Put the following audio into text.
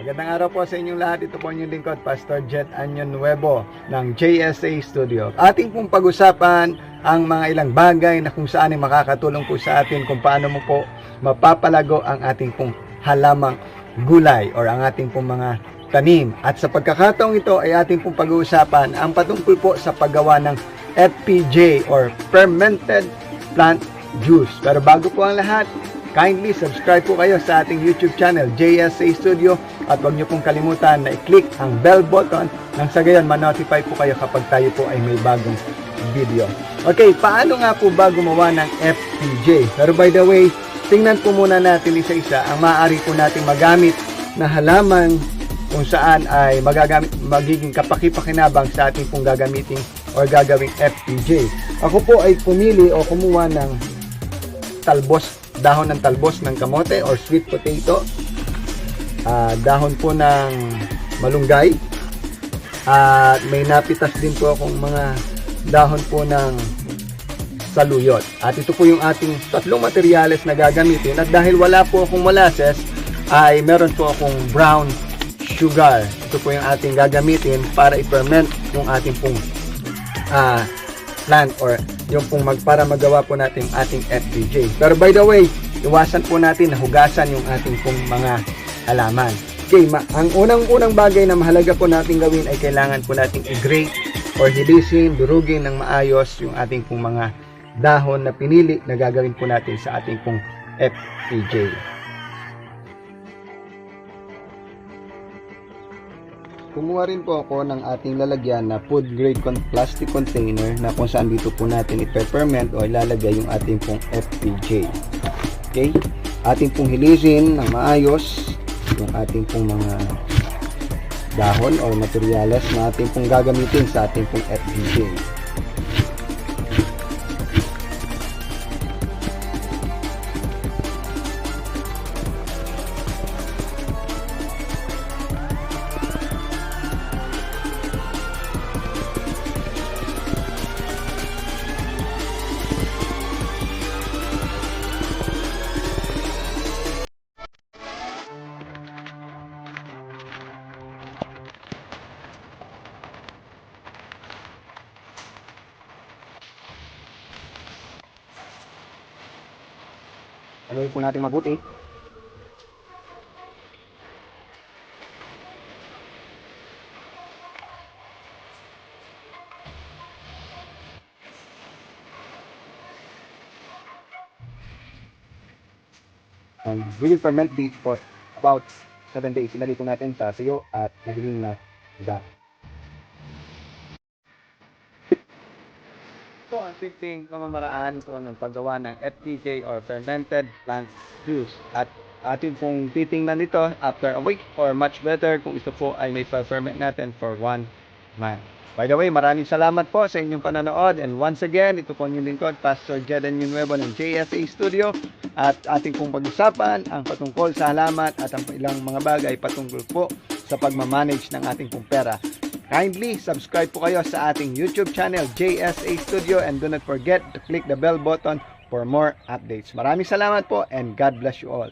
Magandang araw po sa inyong lahat. Ito po inyong lingkod, Pastor Jet Anyon Nuevo ng JSA Studio. Ating pong pag-usapan ang mga ilang bagay na kung saan ay makakatulong po sa atin kung paano mo po mapapalago ang ating pong halamang gulay or ang ating pong mga tanim. At sa pagkakataong ito ay ating pong pag-uusapan ang patungkol po sa paggawa ng FPJ or Fermented Plant Juice. Pero bago po ang lahat, kindly subscribe po kayo sa ating YouTube channel, JSA Studio, at huwag niyo pong kalimutan na i-click ang bell button nang sa gayon ma-notify po kayo kapag tayo po ay may bagong video. Okay, paano nga po ba gumawa ng FPJ? Pero by the way, tingnan po muna natin isa-isa ang maaari po natin magamit na halaman kung saan ay magiging kapaki-pakinabang sa ating pong gagamitin or gagawing FPJ. Ako po ay pumili o kumuha ng dahon ng talbos ng kamote or sweet potato, dahon po ng malunggay, at may napitas din po akong mga dahon po ng saluyot. At ito po yung ating tatlong materyales na gagamitin, at dahil wala po akong molasses ay meron po akong brown sugar. Ito po yung ating gagamitin para i-ferment yung ating pong plant or yung pong para magawa po natin ating FPJ. Pero by the way, iwasan po natin na hugasan yung ating pong mga halaman. Okay, ang unang bagay na mahalaga po natin gawin ay kailangan po natin i-grate or hilisin, durugin ng maayos yung ating pong mga dahon na pinili na gagawin po natin sa ating pong FPJ. Kumuha rin po ako ng ating lalagyan na food grade plastic container na kung saan dito po natin i-ferment o ilalagay yung ating pong FPJ. Okay? Ating pong hilisin ng maayos yung ating pong mga dahon o materyales na ating pong gagamitin sa ating pong FPJ. Haluin po natin mabuti. And we will ferment this for about 7 days. Inalito natin sa sayo at naging na da. Ito ang simpleng pamamaraan po ng paggawa ng FPJ or Fermented Plant Juice. At atin pong titingnan ito after a week or much better kung ito po ay may ferment natin for 1 month. By the way, maraming salamat po sa inyong panonood. And once again, ito po ang inyong lingkod, Pastor Jet Anyon Nuevo ng JSA Studio. At ating pong pag-usapan ang patungkol sa halaman at ang ilang mga bagay patungkol po sa pagmamanage ng ating pong pera. Kindly subscribe po kayo sa ating YouTube channel, JSA Studio, and do not forget to click the bell button for more updates. Maraming salamat po and God bless you all.